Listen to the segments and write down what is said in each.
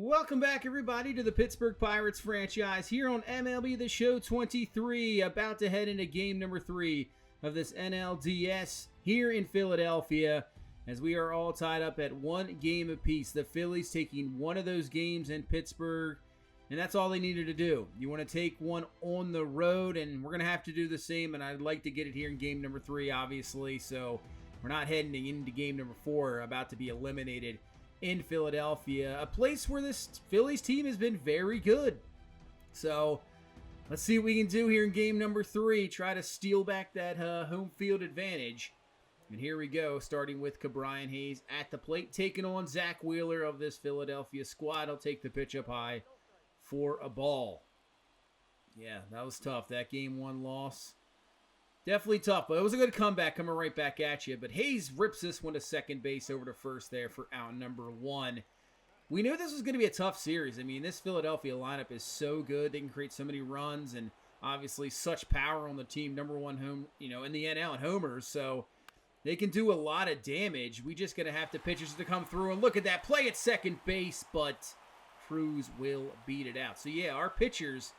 Welcome back, everybody, to the Pittsburgh Pirates franchise here on MLB The Show 23, about to head into game number 3 of this NLDS here in Philadelphia, as we are all tied up at one game apiece. The Phillies taking one of those games in Pittsburgh, and that's all they needed to do. You want to take one on the road, and we're going to have to do the same, and I'd like to get it here in game number 3, obviously, so we're not heading into game number 4, about to be eliminated in Philadelphia, a place where this Phillies team has been very good. So let's see what we can do here in game number 3. Try to steal back that home field advantage. And here we go, starting with Brian Hayes at the plate, taking on Zach Wheeler of this Philadelphia squad. He'll take the pitch up high for a ball. Yeah, that was tough. That game 1 loss. Definitely tough, but it was a good comeback coming right back at you. But Hayes rips this one to second base over to first there for out number 1. We knew this was going to be a tough series. I mean, this Philadelphia lineup is so good. They can create so many runs and obviously such power on the team. Number 1 home, in the NL and homers. So they can do a lot of damage. We just going to have the pitchers to come through. And look at that play at second base, but Cruz will beat it out. So yeah, our pitchers...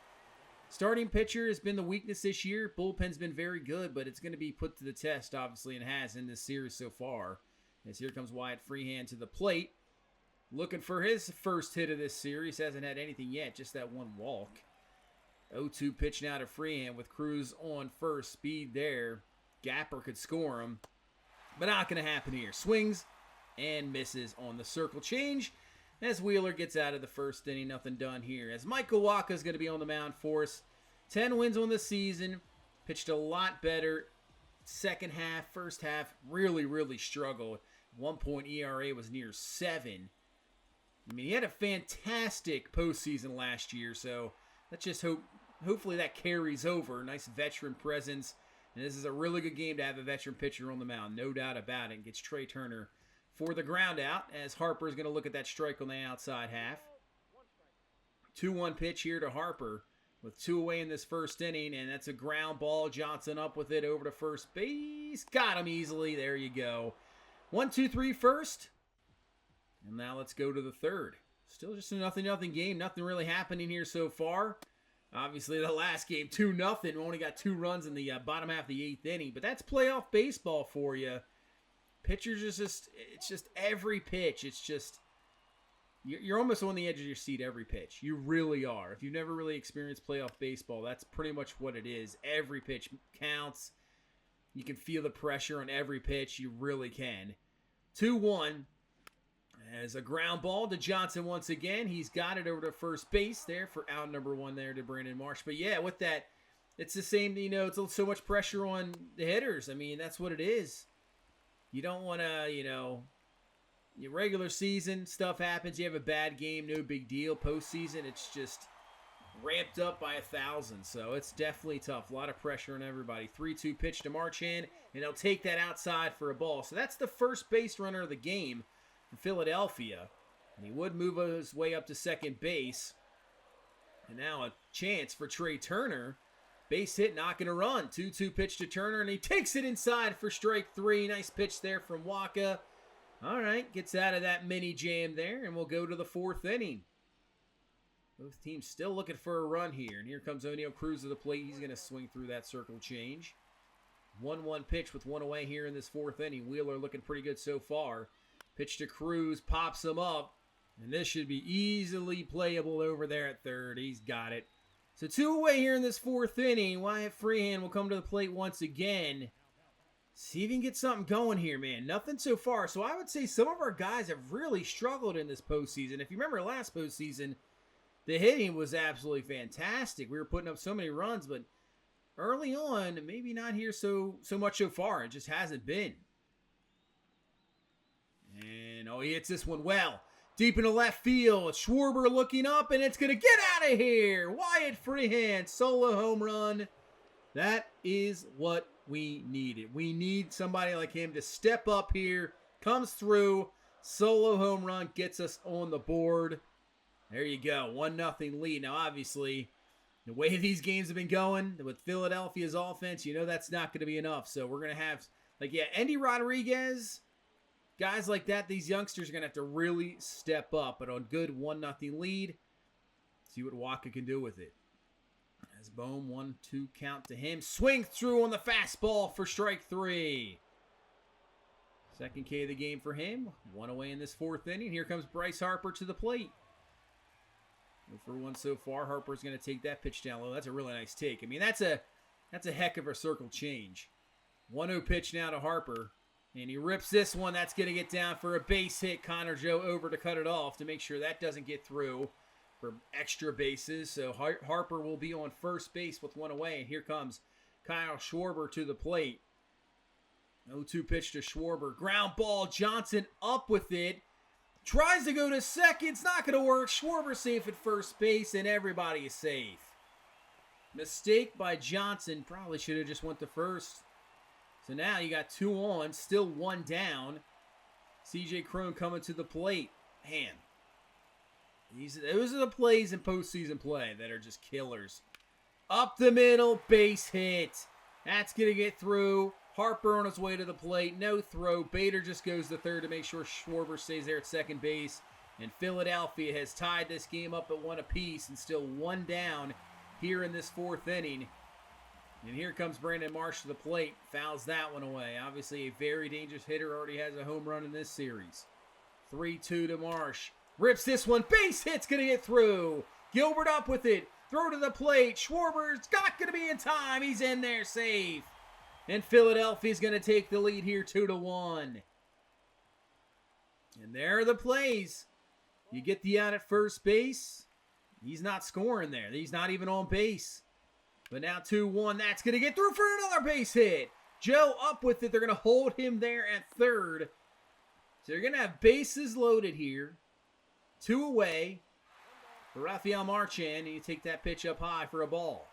Starting pitcher has been the weakness this year. Bullpen's been very good, but it's going to be put to the test, obviously, and has in this series so far. As here comes Wyatt Freehan to the plate. Looking for his first hit of this series. Hasn't had anything yet, just that one walk. 0-2 pitch now to Freehan with Cruz on first. Speed there. Gapper could score him. But not going to happen here. Swings and misses on the circle change. As Wheeler gets out of the first inning, nothing done here. As Michael Wacha is going to be on the mound for us. 10 wins on the season. Pitched a lot better. Second half, first half, really struggled. At one point, ERA was near 7. I mean, he had a fantastic postseason last year, so let's just hopefully that carries over. Nice veteran presence. And this is a really good game to have a veteran pitcher on the mound. No doubt about it. And gets Trey Turner for the ground out, as Harper is going to look at that strike on the outside half. 2-1 pitch here to Harper with 2 away in this first inning, and that's a ground ball. Johnson up with it over to first base. Got him easily. There you go. 1-2-3 first. And now let's go to the third. Still just a nothing game. Nothing really happening here so far. Obviously, the last game, 2-0. We only got 2 runs in the bottom half of the 8th inning, but that's playoff baseball for you. Pitchers it's just every pitch. It's just, you're almost on the edge of your seat every pitch. You really are. If you've never really experienced playoff baseball, that's pretty much what it is. Every pitch counts. You can feel the pressure on every pitch. You really can. 2-1 as a ground ball to Johnson once again. He's got it over to first base there for out number 1 there to Brandon Marsh. But yeah, with that, it's the same, it's so much pressure on the hitters. I mean, that's what it is. You don't want to, your regular season, stuff happens. You have a bad game, no big deal. Postseason, it's just ramped up by 1,000. So it's definitely tough. A lot of pressure on everybody. 3-2 pitch to Marchand, and they'll take that outside for a ball. So that's the first base runner of the game for Philadelphia. And he would move his way up to second base. And now a chance for Trey Turner. Base hit, not going to run. 2-2 pitch to Turner, and he takes it inside for strike 3. Nice pitch there from Wacha. All right, gets out of that mini jam there, and we'll go to the 4th inning. Both teams still looking for a run here, and here comes O'Neal Cruz to the plate. He's going to swing through that circle change. 1-1 pitch with 1 away here in this 4th inning. Wheeler looking pretty good so far. Pitch to Cruz, pops him up, and this should be easily playable over there at third. He's got it. So 2 away here in this 4th inning. Wyatt Freehan will come to the plate once again. See if he can get something going here, man. Nothing so far. So I would say some of our guys have really struggled in this postseason. If you remember last postseason, the hitting was absolutely fantastic. We were putting up so many runs, but early on, maybe not here so much so far. It just hasn't been. And, he hits this one well. Deep in the left field, Schwarber looking up, and it's going to get out of here. Wyatt Freehan, solo home run. That is what we needed. We need somebody like him to step up here, comes through, solo home run, gets us on the board. There you go, 1-0 lead. Now, obviously, the way these games have been going with Philadelphia's offense, that's not going to be enough. So we're going to have, Andy Rodriguez guys like that, these youngsters are going to have to really step up. But on good 1-0 lead, see what Waka can do with it. As Bohm, 1-2 count to him. Swing through on the fastball for strike 3. Second K of the game for him. 1 away in this 4th inning. Here comes Bryce Harper to the plate. 0-for-1 so far. Harper's going to take that pitch down low. That's a really nice take. I mean, that's a heck of a circle change. 1-0 pitch now to Harper. And he rips this one. That's going to get down for a base hit. Connor Joe over to cut it off to make sure that doesn't get through for extra bases. So Harper will be on first base with 1 away. And here comes Kyle Schwarber to the plate. 0-2 pitch to Schwarber. Ground ball. Johnson up with it. Tries to go to second. It's not going to work. Schwarber safe at first base, and everybody is safe. Mistake by Johnson. Probably should have just went to first. So now you got 2 on, still 1 down. CJ Cron coming to the plate. Man, those are the plays in postseason play that are just killers. Up the middle, base hit. That's going to get through. Harper on his way to the plate. No throw. Bader just goes to third to make sure Schwarber stays there at second base. And Philadelphia has tied this game up at 1 apiece and still 1 down here in this 4th inning. And here comes Brandon Marsh to the plate. Fouls that one away. Obviously a very dangerous hitter. Already has a home run in this series. 3-2 to Marsh. Rips this one. Base hit's going to get through. Gilbert up with it. Throw to the plate. Schwarber's not going to be in time. He's in there safe. And Philadelphia's going to take the lead here 2-1. And there are the plays. You get the out at first base. He's not scoring there. He's not even on base. But now 2-1. That's going to get through for another base hit. Joe up with it. They're going to hold him there at third. So you're going to have bases loaded here. 2 away for Rafael Marchand. And you take that pitch up high for a ball.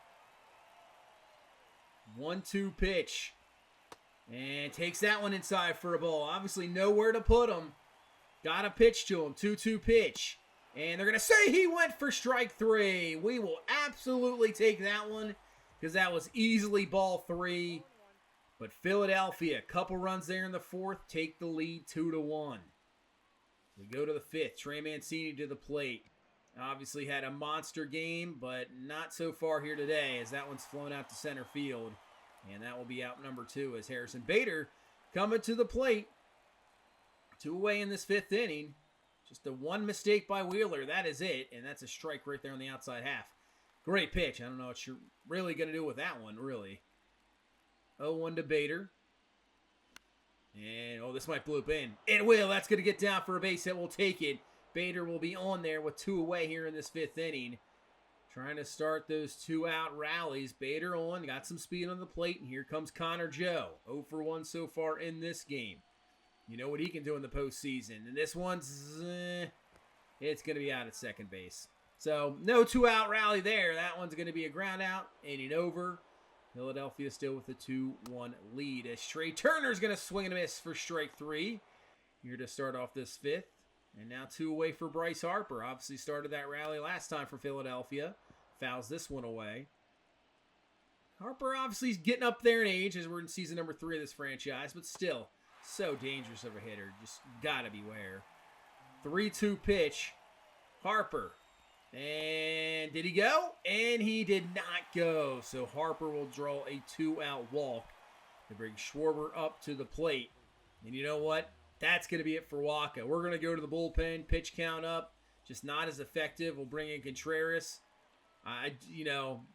1-2 pitch. And takes that one inside for a ball. Obviously nowhere to put him. Got a pitch to him. 2-2 pitch. And they're going to say he went for strike 3. We will absolutely take that one because that was easily ball 3. But Philadelphia, a couple runs there in the 4th, take the lead 2-1. We go to the 5th. Trey Mancini to the plate. Obviously had a monster game, but not so far here today as that one's flown out to center field. And that will be out number 2 as Harrison Bader coming to the plate. 2 away in this 5th inning. Just a 1 mistake by Wheeler. That is it. And that's a strike right there on the outside half. Great pitch. I don't know what you're really going to do with that one, really. 0-1 to Bader. And, this might bloop in. It will. That's going to get down for a base hit. We'll take it. Bader will be on there with 2 away here in this 5th inning. Trying to start those 2-out rallies. Bader on. Got some speed on the plate. And here comes Connor Joe. 0-for-1 so far in this game. You know what he can do in the postseason. And this one's, it's going to be out at second base. So, no 2-out rally there. That one's going to be a ground out. Inning over. Philadelphia still with a 2-1 lead. As Trey Turner's going to swing and miss for strike 3. Here to start off this 5th. And now 2 away for Bryce Harper. Obviously started that rally last time for Philadelphia. Fouls this one away. Harper obviously is getting up there in age as we're in season number 3 of this franchise. But still, so dangerous of a hitter. Just got to beware. 3-2 pitch. Harper. And did he go? And he did not go. So Harper will draw a 2-out walk to bring Schwarber up to the plate. And you know what? That's going to be it for Waka. We're going to go to the bullpen. Pitch count up. Just not as effective. We'll bring in Contreras.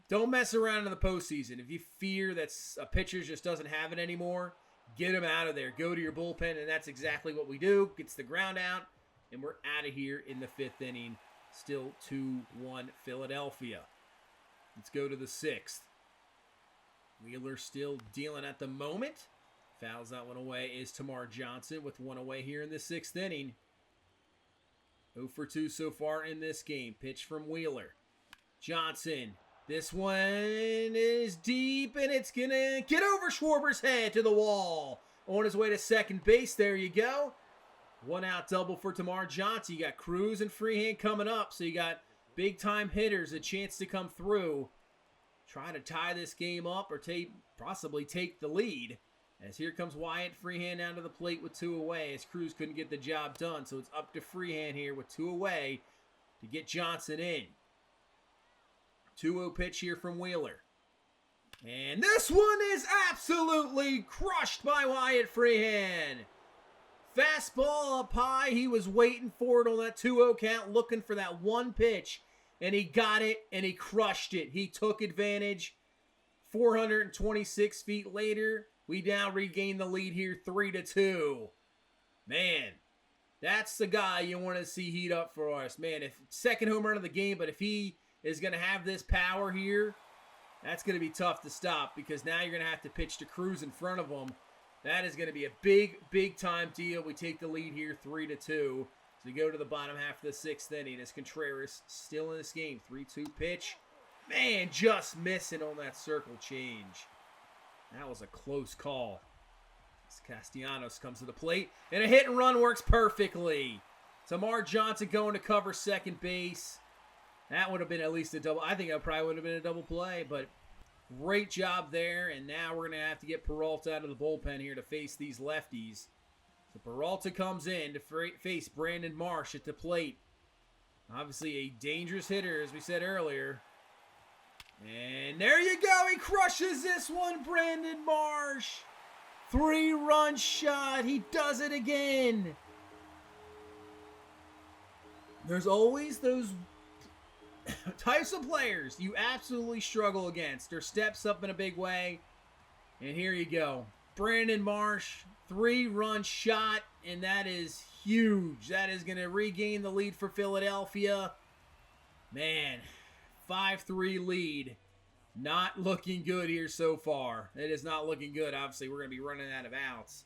Don't mess around in the postseason. If you fear that a pitcher just doesn't have it anymore, get him out of there. Go to your bullpen, and that's exactly what we do. Gets the ground out, and we're out of here in the 5th inning. Still 2-1 Philadelphia. Let's go to the 6th. Wheeler still dealing at the moment. Fouls that one away is Tamar Johnson with 1 away here in the 6th inning. 0-for-2 so far in this game. Pitch from Wheeler. Johnson. This one is deep, and it's going to get over Schwarber's head to the wall. On his way to second base. There you go. 1-out double for Tamar Johnson. You got Cruz and Freehand coming up, so you got big-time hitters, a chance to come through. Try to tie this game up or possibly take the lead As here comes Wyatt Freehand down to the plate with 2 away, as Cruz couldn't get the job done. So it's up to Freehand here with 2 away to get Johnson in. 2-0 pitch here from Wheeler. And this one is absolutely crushed by Wyatt Freehand. Fastball up high. He was waiting for it on that 2-0 count, looking for that one pitch. And he got it, and he crushed it. He took advantage. 426 feet later, we now regain the lead here 3-2. Man, that's the guy you want to see heat up for us. Man, if second home run of the game, but if he is going to have this power here, that's going to be tough to stop, because now you're going to have to pitch to Cruz in front of him. That is going to be a big, big time deal. We take the lead here 3-2. So we go to the bottom half of the 6th inning as Contreras still in this game. 3-2 pitch. Man, just missing on that circle change. That was a close call. As Castellanos comes to the plate, and a hit and run works perfectly. Tamar Johnson going to cover second base. That would have been at least a double. I think that probably would have been a double play, but great job there. And now we're going to have to get Peralta out of the bullpen here to face these lefties. So Peralta comes in to face Brandon Marsh at the plate. Obviously a dangerous hitter, as we said earlier. And there you go. He crushes this one, Brandon Marsh. 3-run shot. He does it again. There's always those types of players you absolutely struggle against. Their steps up in a big way. And here you go. Brandon Marsh, 3-run shot, and that is huge. That is going to regain the lead for Philadelphia. Man, 5-3 lead. Not looking good here so far. It is not looking good. Obviously, we're going to be running out of outs.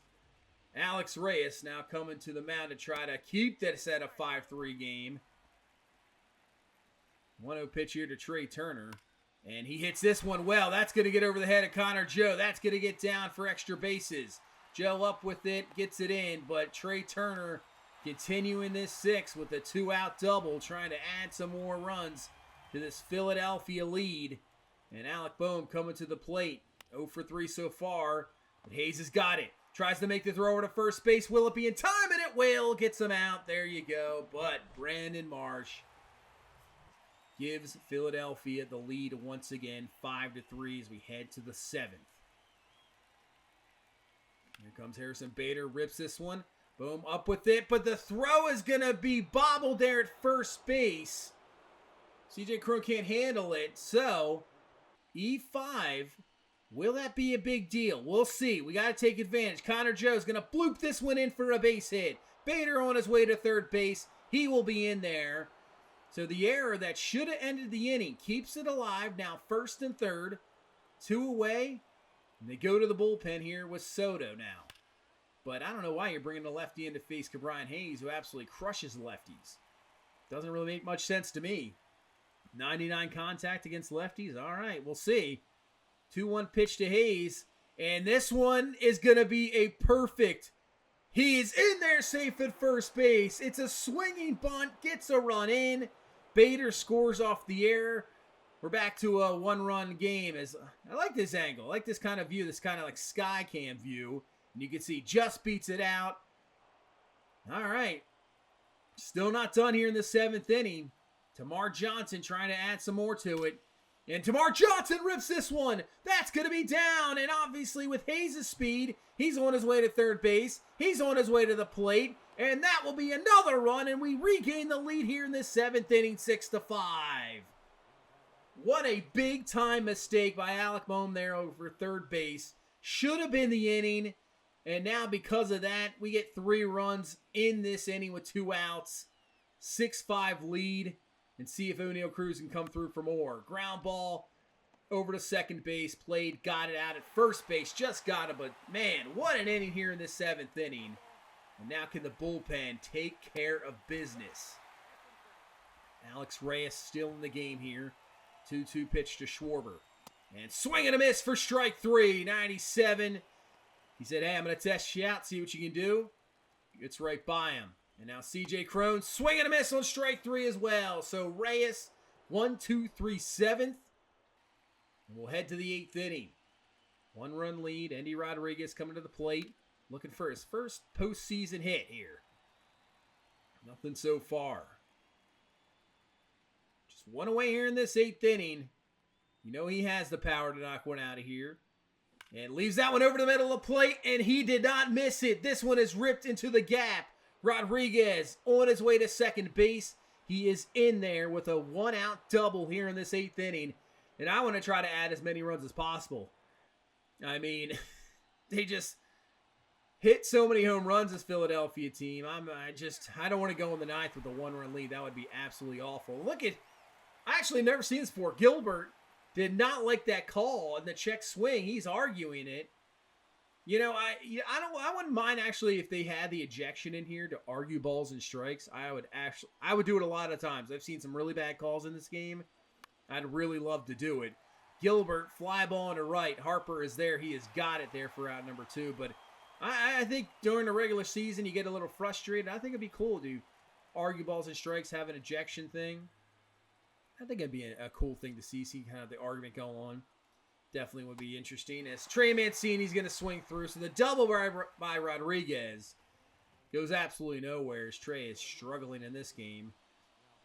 Alex Reyes now coming to the mound to try to keep this at a 5-3 game. 1-0 pitch here to Trey Turner. And he hits this one well. That's going to get over the head of Connor Joe. That's going to get down for extra bases. Joe up with it, gets it in. But Trey Turner continuing this 6 with a 2-out double, trying to add some more runs to this Philadelphia lead. And Alec Boehm coming to the plate. 0 for 3 so far. But Hayes has got it. Tries to make the throw over to first base. Will it be in time? And it will. Gets him out. There you go. But Brandon Marsh gives Philadelphia the lead once again, 5-3 as we head to the 7th. Here comes Harrison Bader, rips this one. Boom, up with it, but the throw is going to be bobbled there at first base. CJ Cron can't handle it, so E5, will that be a big deal? We'll see. We got to take advantage. Connor Joe's going to bloop this one in for a base hit. Bader on his way to third base. He will be in there. So the error that should have ended the inning keeps it alive. Now 1st and 3rd. 2 away. And they go to the bullpen here with Soto now. But I don't know why you're bringing the lefty in to face Cabrian Hayes, who absolutely crushes the lefties. Doesn't really make much sense to me. 99 contact against lefties. All right, we'll see. 2-1 pitch to Hayes. And this one is going to be a perfect. He is in there safe at first base. It's a swinging bunt. Gets a run in. Bader scores off the air. We're back to a 1-run game. As I like this angle. I like this kind of view. This kind of like sky cam view. And you can see just beats it out. All right. Still not done here in the 7th inning. Tamar Johnson trying to add some more to it. And Tamar Johnson rips this one. That's going to be down. And obviously with Hayes' speed, he's on his way to third base. He's on his way to the plate. And that will be another run. And we regain the lead here in this 7th inning, 6-5. What a big time mistake by Alec Boehm there over third base. Should have been the inning. And now because of that, we get 3 runs in this inning with 2 outs. 6-5 lead. And see if O'Neal Cruz can come through for more. Ground ball over to second base. Played, got it out at first base. Just got it, but man, what an inning here in this 7th inning. And now can the bullpen take care of business. Alex Reyes still in the game here. 2-2 pitch to Schwarber. And swing and a miss for strike 3. 97. He said, hey, I'm going to test you out, see what you can do. Gets right by him. And now C.J. Cron, swing and a miss on strike 3 as well. So Reyes, 1, 2, 3, 7th. And we'll head to the 8th inning. 1-run lead. Endy Rodriguez coming to the plate. Looking for his first postseason hit here. Nothing so far. Just one away here in this 8th inning. You know he has the power to knock one out of here. And leaves that one over the middle of the plate, and he did not miss it. This one is ripped into the gap. Rodriguez on his way to second base. He is in there with a 1-out double here in this 8th inning. And I want to try to add as many runs as possible. I mean, they just hit so many home runs, this Philadelphia team. I don't want to go in the 9th with a 1-run lead. That would be absolutely awful. I actually never seen this before. Gilbert did not like that call and the check swing. He's arguing it. You know, I wouldn't mind actually if they had the ejection in here to argue balls and strikes. I would do it a lot of times. I've seen some really bad calls in this game. I'd really love to do it. Gilbert, fly ball to right. Harper is there. He has got it there for out number 2. But I think during the regular season you get a little frustrated. I think it'd be cool to argue balls and strikes, have an ejection thing. I think it'd be a cool thing to see kind of the argument go on. Definitely would be interesting. As Trey Mancini's going to swing through. So the double by Rodriguez goes absolutely nowhere as Trey is struggling in this game.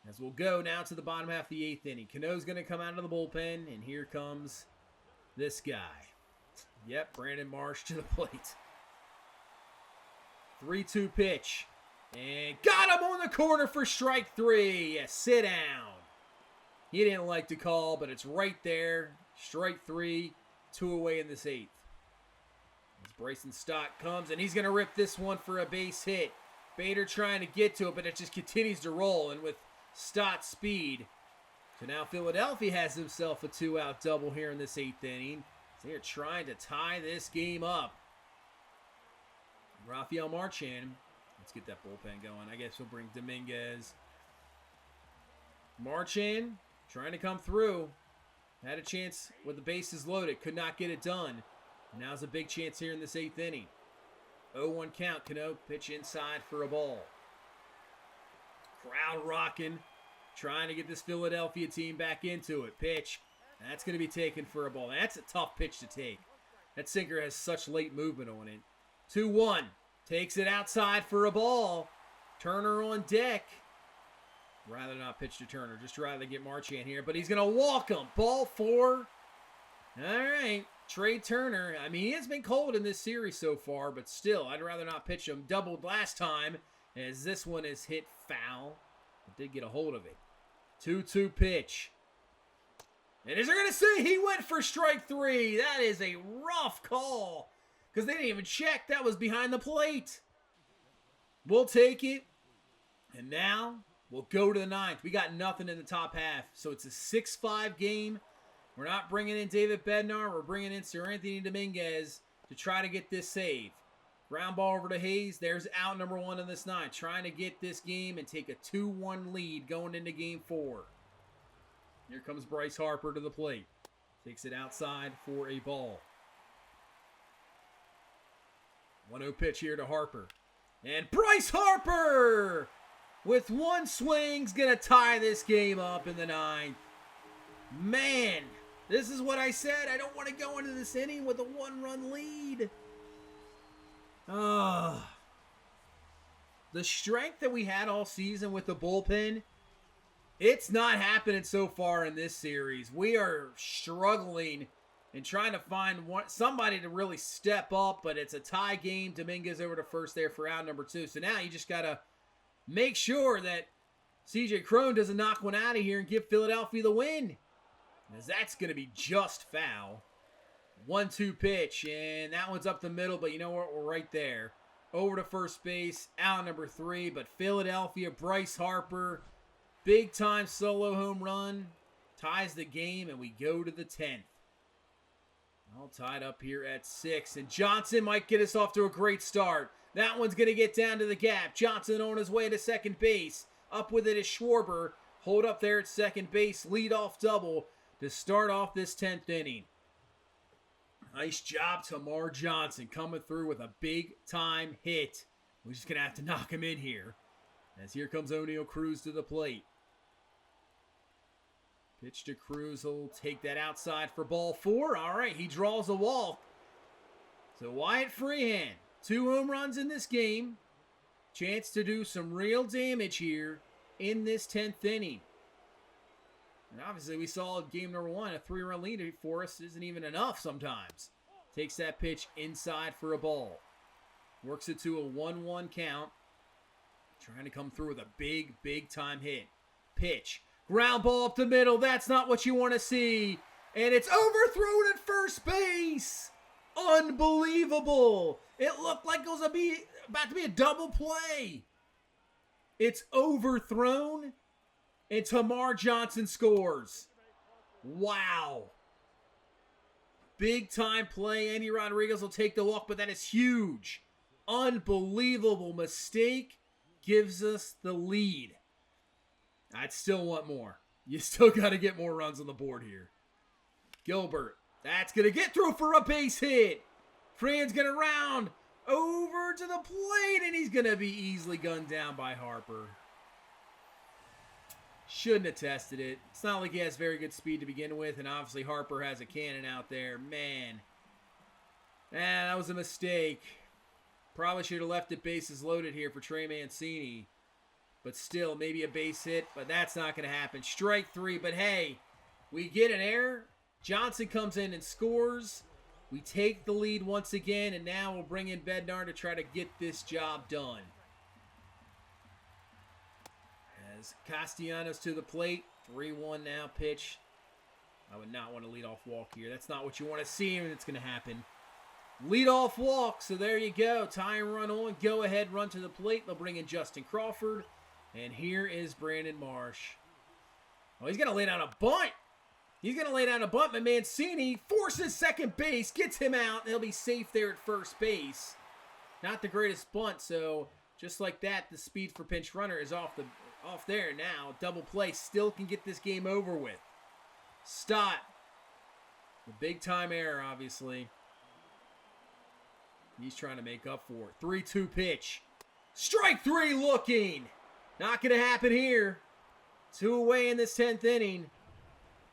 As we'll go now to the bottom half of the 8th inning. Cano's going to come out of the bullpen, and here comes this guy. Yep, Brandon Marsh to the plate. 3-2 pitch. And got him on the corner for strike 3. Yeah, sit down. He didn't like the call, but it's right there. Strike 3, 2 away in this 8th. As Bryson Stott comes, and he's going to rip this one for a base hit. Bader trying to get to it, but it just continues to roll. And with Stott's speed, so now Philadelphia has himself a 2-out double here in this 8th inning. So they're trying to tie this game up. Rafael Marchand, let's get that bullpen going. I guess we'll bring Dominguez. Marchand trying to come through. Had a chance with the bases loaded. Could not get it done. And now's a big chance here in this 8th inning. 0-1 count. Cano pitch inside for a ball. Crowd rocking. Trying to get this Philadelphia team back into it. Pitch. That's going to be taken for a ball. That's a tough pitch to take. That sinker has such late movement on it. 2-1. Takes it outside for a ball. Turner on deck. Rather not pitch to Turner. Just rather get Marchand here. But he's going to walk him. Ball 4. All right. Trey Turner. I mean, he has been cold in this series so far. But still, I'd rather not pitch him. Doubled last time. As this one is hit foul. But did get a hold of it. 2-2 pitch. And as they're going to say, he went for strike 3. That is a rough call. Because they didn't even check. That was behind the plate. We'll take it. And now we'll go to the 9th. We got nothing in the top half. So it's a 6-5 game. We're not bringing in David Bednar. We're bringing in Sir Anthony Dominguez to try to get this save. Ground ball over to Hayes. There's out number 1 in this 9th. Trying to get this game and take a 2-1 lead going into game 4. Here comes Bryce Harper to the plate. Takes it outside for a ball. 1-0 pitch here to Harper. And Bryce Harper, with one swing, is going to tie this game up in the 9th. Man, this is what I said. I don't want to go into this inning with a 1-run lead. The strength that we had all season with the bullpen, it's not happening so far in this series. We are struggling and trying to find somebody to really step up, but it's a tie game. Dominguez over to first there for out number 2. So now you just got to make sure that CJ Cron doesn't knock one out of here and give Philadelphia the win, as that's going to be just foul. 1-2 pitch, and that one's up the middle, but you know what? We're right there. Over to first base, out number 3, but Philadelphia, Bryce Harper, big-time solo home run, ties the game, and we go to the 10th. All tied up here at 6, and Johnson might get us off to a great start. That one's going to get down to the gap. Johnson on his way to second base. Up with it is Schwarber. Hold up there at second base. Lead-off double to start off this 10th inning. Nice job, Tamar Johnson, coming through with a big-time hit. We're just going to have to knock him in here. As here comes O'Neal Cruz to the plate. Pitch to Cruz. He'll take that outside for ball 4. All right, he draws a walk. So Wyatt Freehan, 2 home runs in this game. Chance to do some real damage here in this 10th inning. And obviously we saw game number 1, a 3-run lead for us isn't even enough sometimes. Takes that pitch inside for a ball. Works it to a 1-1 count. Trying to come through with a big time hit. Pitch. Ground ball up the middle. That's not what you want to see. And it's overthrown at first base. Unbelievable. It looked like it was about to be a double play. It's overthrown. And Tamar Johnson scores. Wow. Big time play. Andy Rodriguez will take the walk, but that is huge. Unbelievable mistake. Gives us the lead. I'd still want more. You still got to get more runs on the board here. Gilbert. That's going to get through for a base hit. Fran's going to round over to the plate, and he's going to be easily gunned down by Harper. Shouldn't have tested it. It's not like he has very good speed to begin with, and obviously Harper has a cannon out there. Man, that was a mistake. Probably should have left it bases loaded here for Trey Mancini. But still, maybe a base hit, but that's not going to happen. Strike 3, but hey, we get an error. Johnson comes in and scores. We take the lead once again, and now we'll bring in Bednar to try to get this job done. As Castellanos to the plate, 3-1 now pitch. I would not want to lead off walk here. That's not what you want to see, and it's going to happen. Leadoff walk, so there you go. Tying run on, go ahead, run to the plate. They'll bring in Justin Crawford. And here is Brandon Marsh. Oh, he's going to lay down a bunt. He's going to lay down a bunt, but Mancini forces second base, gets him out, and he'll be safe there at first base. Not the greatest bunt, so just like that, the speed for pinch runner is off there now. Double play still can get this game over with. Stott. The big time error, obviously. He's trying to make up for it. 3-2 pitch. Strike 3 looking. Not going to happen here. 2 away in this 10th inning.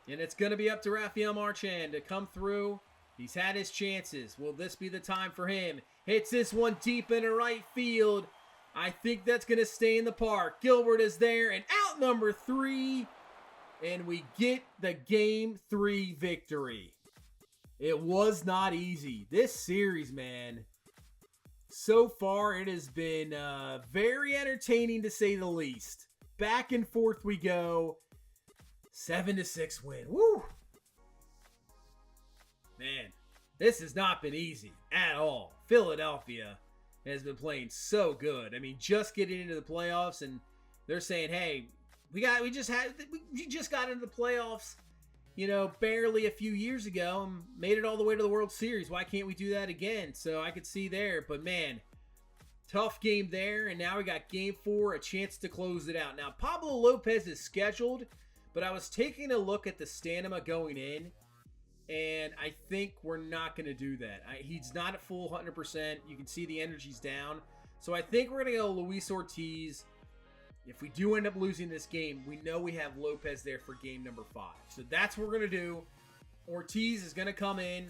And it's going to be up to Rafael Marchand to come through. He's had his chances. Will this be the time for him? Hits this one deep into right field. I think that's going to stay in the park. Gilbert is there, and out number 3. And we get the Game 3 victory. It was not easy. This series, man, so far it has been very entertaining to say the least. Back and forth we go. 7-6 win. Woo! Man, this has not been easy at all. Philadelphia has been playing so good. I mean, just getting into the playoffs, and they're saying, "Hey, we just got into the playoffs, you know, barely a few years ago and made it all the way to the World Series. Why can't we do that again?" So I could see there, but man, tough game there, and now we got Game 4, a chance to close it out. Now, Pablo Lopez is scheduled, but I was taking a look at the stamina going in, and I think we're not going to do that. He's not at full 100%. You can see the energy's down. So I think we're going to go Luis Ortiz. If we do end up losing this game, we know we have Lopez there for game number 5. So that's what we're going to do. Ortiz is going to come in,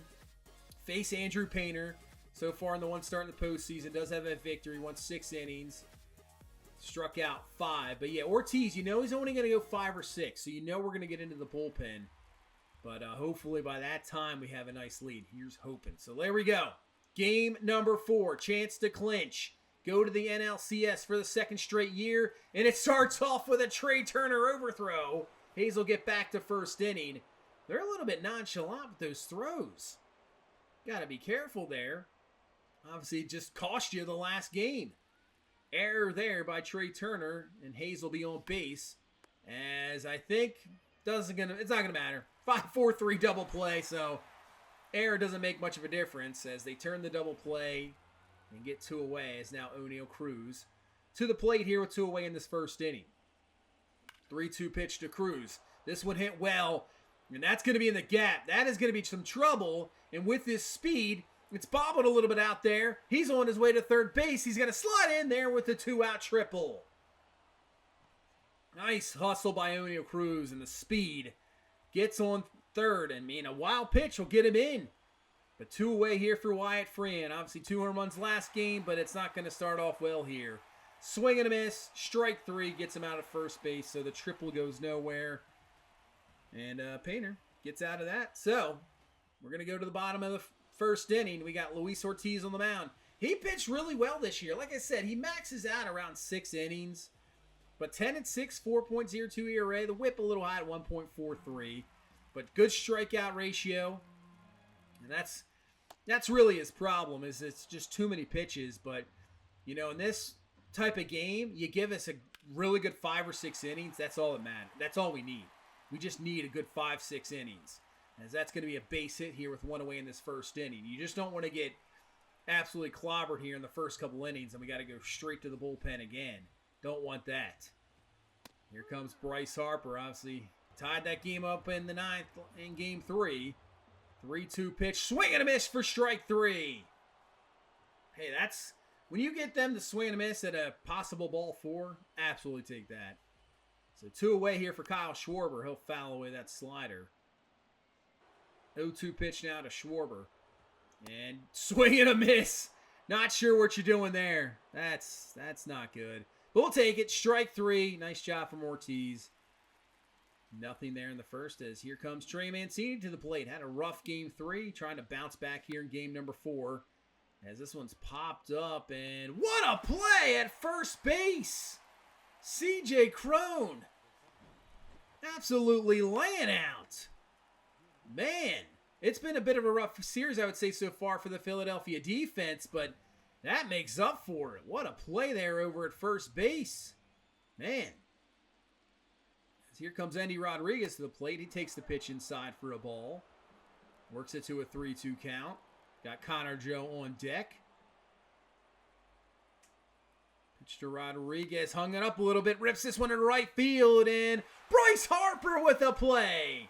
face Andrew Painter. So far in the one start in the postseason, does have a victory, won 6 innings. Struck out 5. But yeah, Ortiz, you know he's only going to go 5 or 6. So you know we're going to get into the bullpen. But hopefully by that time we have a nice lead. Here's hoping. So there we go. Game number 4. Chance to clinch. Go to the NLCS for the 2nd straight year. And it starts off with a Trey Turner overthrow. Hayes will get back to first inning. They're a little bit nonchalant with those throws. Got to be careful there. Obviously, it just cost you the last game. Error there by Trey Turner, and Hayes will be on base. As I think, it's not gonna matter. 5-4-3 double play, so error doesn't make much of a difference as they turn the double play and get 2 away. As now O'Neal Cruz to the plate here with 2 away in this first inning. 3-2 pitch to Cruz. This one hit well, and that's going to be in the gap. That is going to be some trouble, and with his speed, it's bobbled a little bit out there. He's on his way to third base. He's going to slide in there with the 2-out triple. Nice hustle by O'Neal Cruz, and the speed gets on third. And a wild pitch will get him in. But 2 away here for Wyatt Freehan. Obviously 2 home runs last game, but it's not going to start off well here. Swing and a miss. Strike 3 gets him out of first base, so the triple goes nowhere. And Painter gets out of that. So we're going to go to the bottom of the first inning. We got Luis Ortiz on the mound. He pitched really well this year. Like I said, he maxes out around 6 innings. But 10-6, 4.02 ERA. The whip a little high at 1.43. But good strikeout ratio. And that's really his problem, is it's just too many pitches. But, you know, in this type of game, you give us a really good 5 or 6 innings. That's all that matters. That's all we need. We just need a good 5-6 innings. As that's going to be a base hit here with 1 away in this first inning. You just don't want to get absolutely clobbered here in the first couple innings, and we got to go straight to the bullpen again. Don't want that. Here comes Bryce Harper. Obviously tied that game up in the 9th in game 3. 3-2 pitch. Swing and a miss for strike 3. Hey, that's... when you get them to swing and a miss at a possible ball 4, absolutely take that. So 2 away here for Kyle Schwarber. He'll foul away that slider. 0-2 pitch now to Schwarber. And swing and a miss. Not sure what you're doing there. That's not good. But we'll take it. Strike 3. Nice job from Ortiz. Nothing there in the first, as here comes Trey Mancini to the plate. Had a rough game 3. Trying to bounce back here in game number 4. As this one's popped up. And what a play at first base. C.J. Cron. Absolutely laying out. Man, it's been a bit of a rough series, I would say, so far for the Philadelphia defense, but that makes up for it. What a play there over at first base. Man. As here comes Andy Rodriguez to the plate. He takes the pitch inside for a ball. Works it to a 3-2 count. Got Connor Joe on deck. Pitch to Rodriguez. Hung it up a little bit. Rips this one in right field. And Bryce Harper with a play.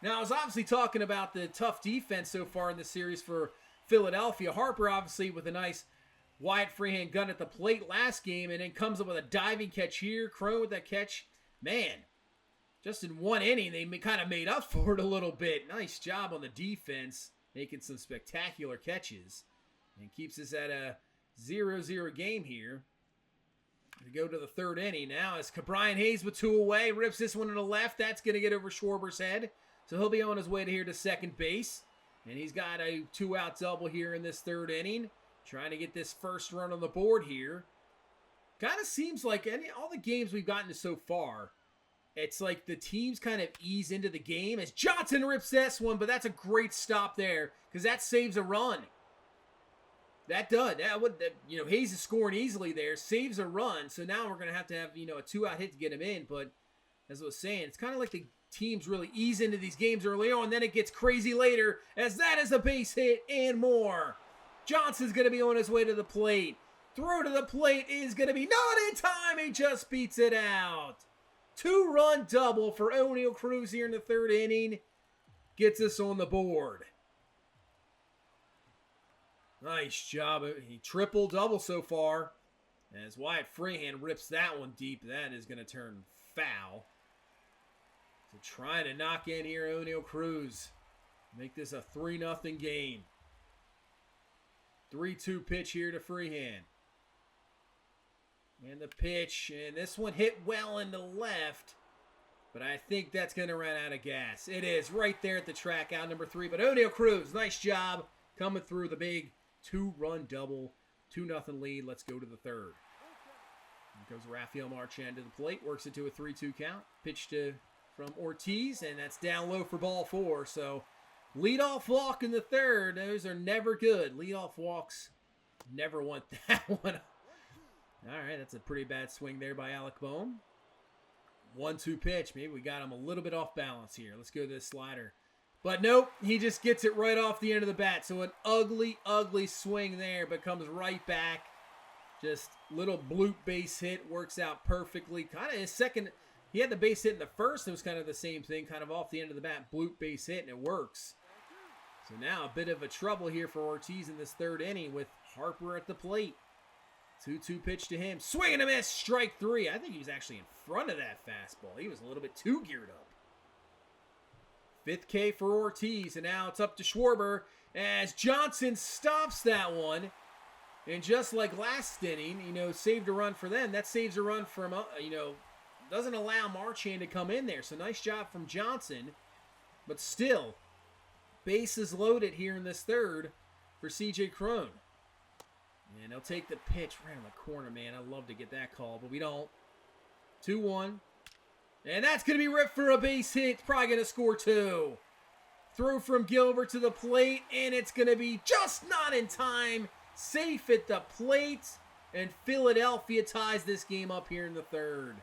Now, I was obviously talking about the tough defense so far in the series for Philadelphia. Harper, obviously, with a nice Wyatt Freehan gun at the plate last game, and then comes up with a diving catch here. Cron with that catch. Man, just in 1 inning, they kind of made up for it a little bit. Nice job on the defense, making some spectacular catches. And keeps us at a 0-0 game here. We go to the 3rd inning now as Brian Hayes with 2 away. Rips this one to the left. That's going to get over Schwarber's head. So he'll be on his way to here to second base. And he's got a 2-out double here in this 3rd inning. Trying to get this first run on the board here. Kind of seems like all the games we've gotten to so far, it's like the teams kind of ease into the game as Johnson rips this one, but that's a great stop there because that saves a run. That does. Hayes is scoring easily there, saves a run. So now we're going to have, a 2-out hit to get him in. But as I was saying, it's kind of like the teams really ease into these games early on, then it gets crazy later as that is a base hit and more. Johnson's going to be on his way to the plate. Throw to the plate is going to be not in time. He just beats it out. 2-run double for O'Neal Cruz here in the 3rd inning. Gets us on the board. Nice job. He triple-double so far. As Wyatt Freehan rips that one deep, that is going to turn foul. So trying to knock in here O'Neal Cruz. Make this a 3-0 game. 3-2 pitch here to Freehan. And the pitch, and this one hit well in the left, but I think that's going to run out of gas. It is right there at the track, out number 3. But O'Neal Cruz, nice job coming through the big 2-run double, 2-0 lead. Let's go to the 3rd. Here goes Rafael Marchand to the plate, works it to a 3-2 count. Pitch from Ortiz, and that's down low for ball 4. So leadoff walk in the 3rd. Those are never good. Leadoff walks, never want that one. All right, that's a pretty bad swing there by Alec Bohm. 1-2 pitch. Maybe we got him a little bit off balance here. Let's go to this slider. But nope, he just gets it right off the end of the bat. So an ugly, ugly swing there, but comes right back. Just little bloop base hit. Works out perfectly. Kind of his second. He had the base hit in the first. It was kind of the same thing. Kind of off the end of the bat. Bloop base hit, and it works. So now a bit of a trouble here for Ortiz in this 3rd inning with Harper at the plate. 2-2 pitch to him. Swing and a miss. Strike 3. I think he was actually in front of that fastball. He was a little bit too geared up. Fifth K for Ortiz, and now it's up to Schwarber as Johnson stops that one. And just like last inning, saved a run for them. That saves a run from, doesn't allow Marchand to come in there. So nice job from Johnson. But still, bases loaded here in this third for C.J. Cron. And they'll take the pitch right in the corner, man. I'd love to get that call, but we don't. 2-1. And that's going to be ripped for a base hit. Probably going to score 2. Throw from Gilbert to the plate, and it's going to be just not in time. Safe at the plate, and Philadelphia ties this game up here in the third.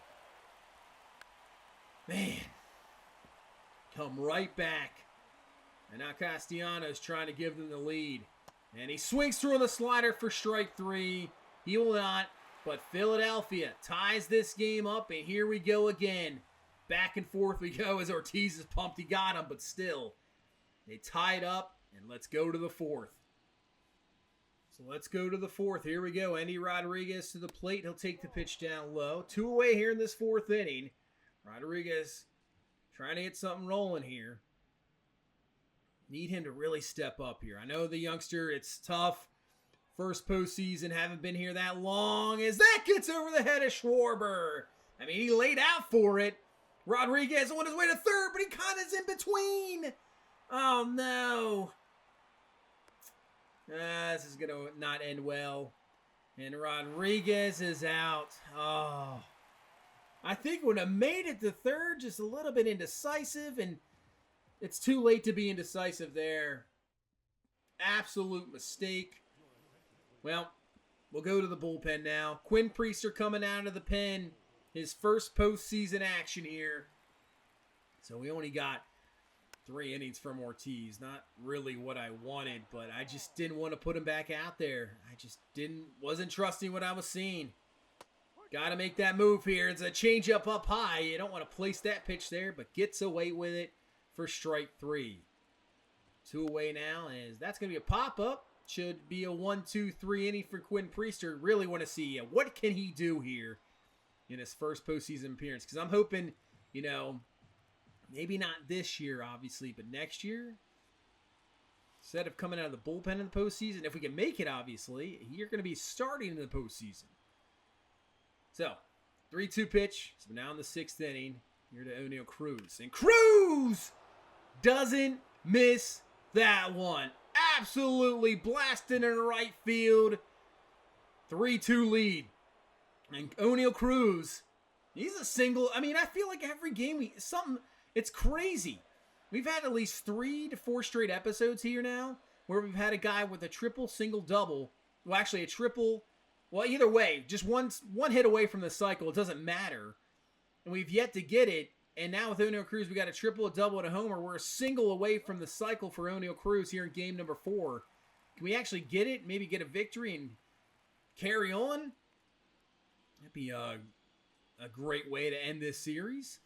Man, come right back. And now Castellanos trying to give them the lead. And he swings through on the slider for strike 3. He will not, but Philadelphia ties this game up, and here we go again. Back and forth we go as Ortiz is pumped. He got him, but still, they tie it up, and let's go to the fourth. So let's go to the fourth. Here we go. Andy Rodriguez to the plate. He'll take the pitch down low. 2 away here in this fourth inning. Rodriguez trying to get something rolling here. Need him to really step up here. I know the youngster, it's tough. First postseason, haven't been here that long. As that gets over the head of Schwarber. I mean, he laid out for it. Rodriguez on his way to third, but he kind of is in between. Oh, no. This is going to not end well. And Rodriguez is out. Oh. I think would have made it to third, just a little bit indecisive, and it's too late to be indecisive there. Absolute mistake. Well, we'll go to the bullpen now. Quinn Priester coming out of the pen. His first postseason action here. So we only got 3 innings from Ortiz. Not really what I wanted, but I just didn't want to put him back out there. I just wasn't trusting what I was seeing. Got to make that move here. It's a changeup up high. You don't want to place that pitch there, but gets away with it for strike 3. 2 away now, as that's going to be a pop-up. Should be a 1-2-3 inning for Quinn Priester. Really want to see what can he do here in his first postseason appearance. Because I'm hoping, maybe not this year, obviously, but next year, instead of coming out of the bullpen in the postseason, if we can make it, obviously, you're going to be starting in the postseason. So, 3-2 pitch. So now in the 6th inning, here to O'Neal Cruz. And Cruz doesn't miss that one. Absolutely blasting in right field. 3-2 lead. And O'Neal Cruz, he's a single. I mean, I feel like every game, it's crazy. We've had at least 3 to 4 straight episodes here now where we've had a guy with a triple, single, double. Well, actually a triple. Well, either way, just one hit away from the cycle. It doesn't matter. And we've yet to get it. And now with O'Neal Cruz, we got a triple, a double, and a homer. We're a single away from the cycle for O'Neal Cruz here in game number 4. Can we actually get it? Maybe get a victory and carry on? That'd be a great way to end this series.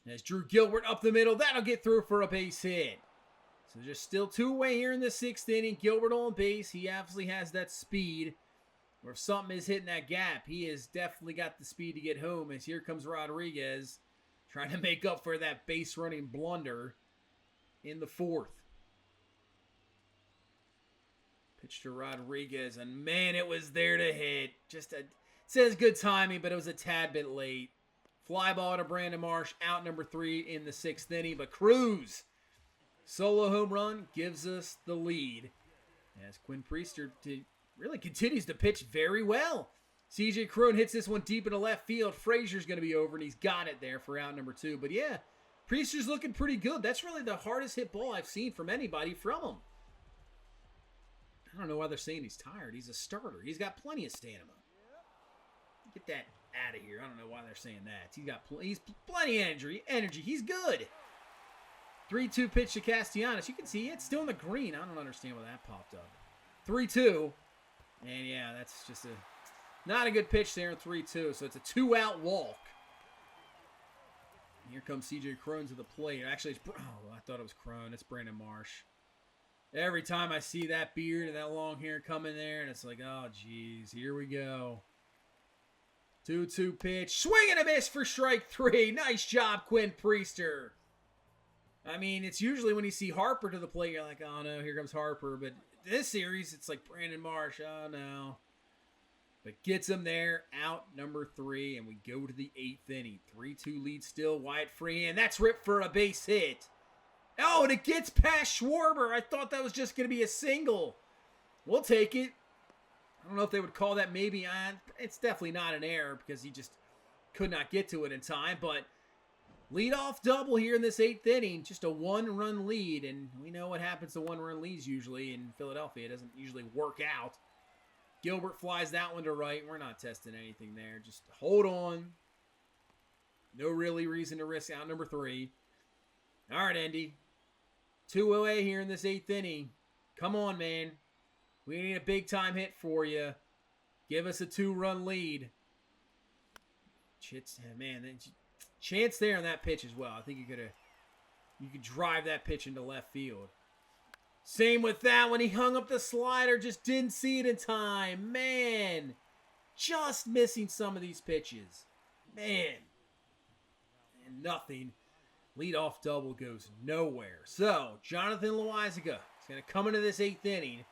As Drew Gilbert up the middle. That'll get through for a base hit. So just still 2 away here in the 6th inning. Gilbert on base. He obviously has that speed. Or if something is hitting that gap, he has definitely got the speed to get home. As here comes Rodriguez, trying to make up for that base running blunder in the 4th. Pitch to Rodriguez, and man, it was there to hit. It says good timing, but it was a tad bit late. Fly ball to Brandon Marsh, out number 3 in the 6th inning. But Cruz, solo home run, gives us the lead. As Quinn Priester really continues to pitch very well. C.J. Cron hits this one deep into left field. Frazier's going to be over, and he's got it there for out number 2. But yeah, Priester's looking pretty good. That's really the hardest hit ball I've seen from anybody from him. I don't know why they're saying he's tired. He's a starter. He's got plenty of stamina. Get that out of here. I don't know why they're saying that. He's plenty of energy. He's good. 3-2 pitch to Castellanos. You can see it's still in the green. I don't understand why that popped up. 3-2. And yeah, that's just not a good pitch there in 3-2. So it's a 2-out walk. Here comes C.J. Cron to the plate. Actually, I thought it was Cron. It's Brandon Marsh. Every time I see that beard and that long hair coming there, and it's like, oh, geez, here we go. 2-2 pitch. Swing and a miss for strike 3. Nice job, Quinn Priester. I mean, it's usually when you see Harper to the plate, you're like, oh no, here comes Harper. But this series, it's like Brandon Marsh, oh no. But gets him there, out number 3, and we go to the 8th inning. 3-2 lead still, Wyatt Freehan. That's ripped for a base hit. Oh, and it gets past Schwarber. I thought that was just going to be a single. We'll take it. I don't know if they would call that maybe on. It's definitely not an error because he just could not get to it in time. But leadoff double here in this 8th inning. Just a 1-run lead. And we know what happens to 1-run leads usually in Philadelphia. It doesn't usually work out. Gilbert flies that one to right. We're not testing anything there. Just hold on. No really reason to risk out number 3. All right, Andy. 2 away here in this 8th inning. Come on, man. We need a big-time hit for you. Give us a 2-run lead. Chance there on that pitch as well. I think you could drive that pitch into left field. Same with that when he hung up the slider. Just didn't see it in time. Man. Just missing some of these pitches. Man. And nothing. Leadoff double goes nowhere. So, Jonathan Loaisiga is going to come into this 8th inning.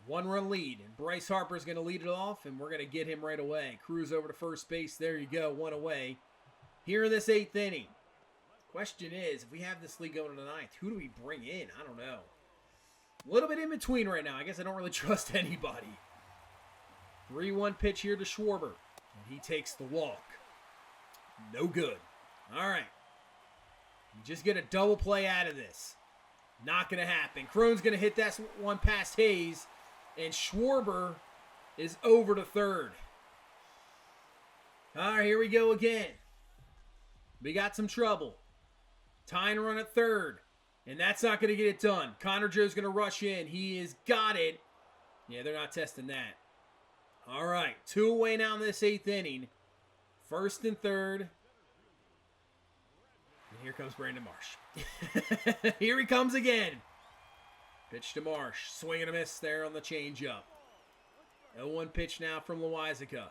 1-run lead. And Bryce Harper is going to lead it off, and we're going to get him right away. Cruise over to first base. There you go. 1 away. Here in this 8th inning. Question is, if we have this league going to the 9th, who do we bring in? I don't know. A little bit in between right now. I guess I don't really trust anybody. 3-1 pitch here to Schwarber. And he takes the walk. No good. All right. You just get a double play out of this. Not going to happen. Crone's going to hit that one past Hayes. And Schwarber is over to third. All right, here we go again. We got some trouble. Tying run at third. And that's not going to get it done. Connor Joe's going to rush in. He has got it. Yeah, they're not testing that. All right. 2 away now in this 8th inning. First and third. And here comes Brandon Marsh. Here he comes again. Pitch to Marsh. Swing and a miss there on the changeup. 0-1 pitch now from Loaisiga.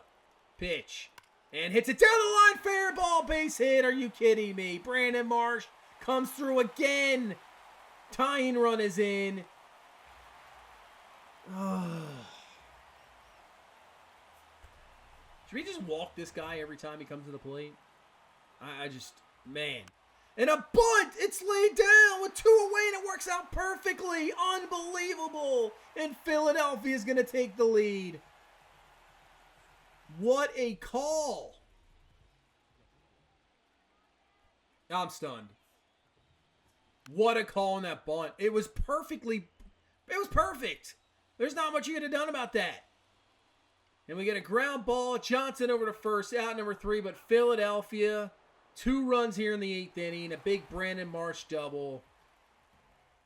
Pitch. And hits it down the line. Fair ball. Base hit. Are you kidding me? Brandon Marsh comes through again. Tying run is in. Should we just walk this guy every time he comes to the plate? I just, man. And a bunt! It's laid down with 2 away and it works out perfectly. Unbelievable. And Philadelphia is going to take the lead. What a call. I'm stunned. What a call on that bunt. It was perfect. There's not much you could have done about that. And we get a ground ball. Johnson over to first, out number 3. But Philadelphia, 2 runs here in the 8th inning. A big Brandon Marsh double.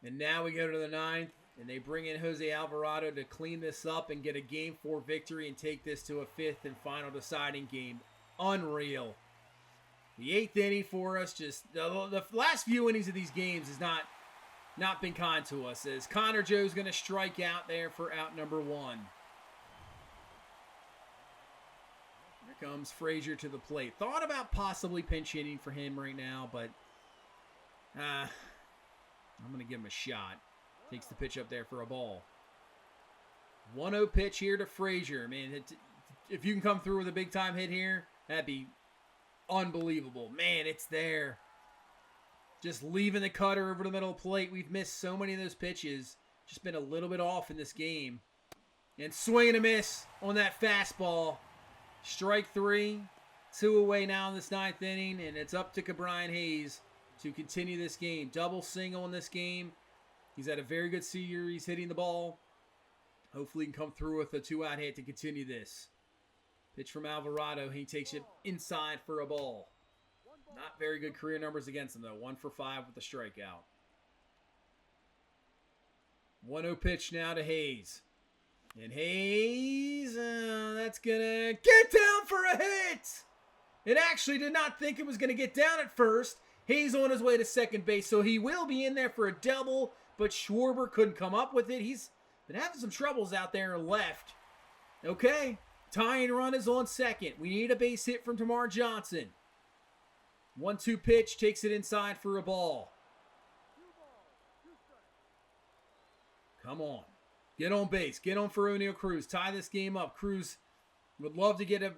And now we go to the 9th. And they bring in Jose Alvarado to clean this up and get a Game 4 victory and take this to a 5th and final deciding game. Unreal. The 8th inning for us, just the last few innings of these games has not been kind to us. As Connor Joe's going to strike out there for out number 1. Here comes Frazier to the plate. Thought about possibly pinch hitting for him right now, but I'm going to give him a shot. Takes the pitch up there for a ball. 1-0 pitch here to Frazier. Man, if you can come through with a big-time hit here, that'd be unbelievable. Man, it's there. Just leaving the cutter over the middle of the plate. We've missed so many of those pitches. Just been a little bit off in this game. And swing and a miss on that fastball. Strike 3. 2 away now in this 9th inning. And it's up to Ke'Bryan Hayes to continue this game. Double single in this game. He's had a very good series hitting the ball. Hopefully he can come through with a 2-out hit to continue this. Pitch from Alvarado. He takes it inside for a ball. Not very good career numbers against him, though. 1 for 5 with a strikeout. 1-0 pitch now to Hayes. And Hayes, that's going to get down for a hit. It actually did not think it was going to get down at first. Hayes on his way to second base, so he will be in there for a double, but Schwarber couldn't come up with it. He's been having some troubles out there left. Okay, tying run is on second. We need a base hit from Tamar Johnson. 1-2 pitch, takes it inside for a ball. Come on. Get on base. Get on for Oneil Cruz. Tie this game up. Cruz would love to get a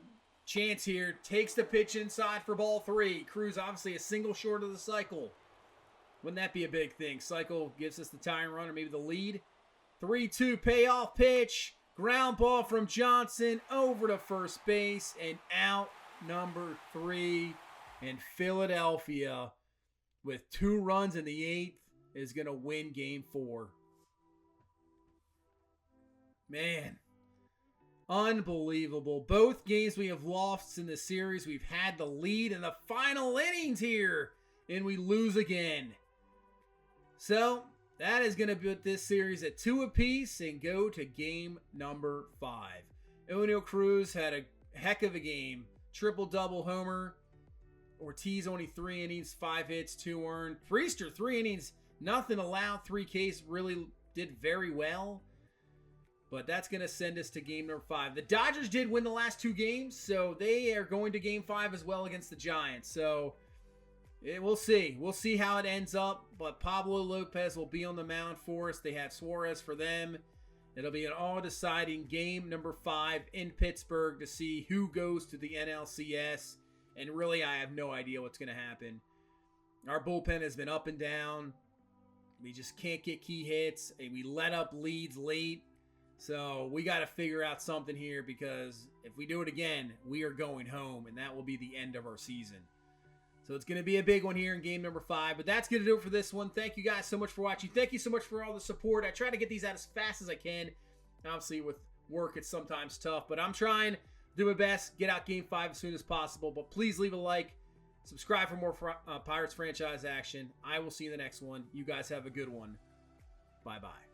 chance here. Takes the pitch inside for ball 3. Cruz obviously a single short of the cycle. Wouldn't that be a big thing? Cycle gives us the tying run or maybe the lead. 3-2 payoff pitch. Ground ball from Johnson over to first base and out number 3. And Philadelphia, with 2 runs in the 8th, is going to win game 4. Man, unbelievable. Both games we have lost in the series. We've had the lead in the final innings here, and we lose again. So, that is going to put this series at 2 apiece and go to game number 5. Oneil Cruz had a heck of a game. Triple-double homer. Ortiz only 3 innings, 5 hits, 2 earned. Priester, 3 innings, nothing allowed, 3 Ks, really did very well. But that's going to send us to game number 5. The Dodgers did win the last 2 games, so they are going to game 5 as well against the Giants. So we'll see. We'll see how it ends up. But Pablo Lopez will be on the mound for us. They have Suarez for them. It'll be an all-deciding game number 5 in Pittsburgh to see who goes to the NLCS. And really, I have no idea what's going to happen. Our bullpen has been up and down. We just can't get key hits. And we let up leads late. So we got to figure out something here because if we do it again, we are going home. And that will be the end of our season. So it's going to be a big one here in game number 5. But that's going to do it for this one. Thank you guys so much for watching. Thank you so much for all the support. I try to get these out as fast as I can. Obviously, with work, it's sometimes tough. But I'm trying to do my best, get out game 5 as soon as possible. But please leave a like. Subscribe for more Pirates franchise action. I will see you in the next one. You guys have a good one. Bye-bye.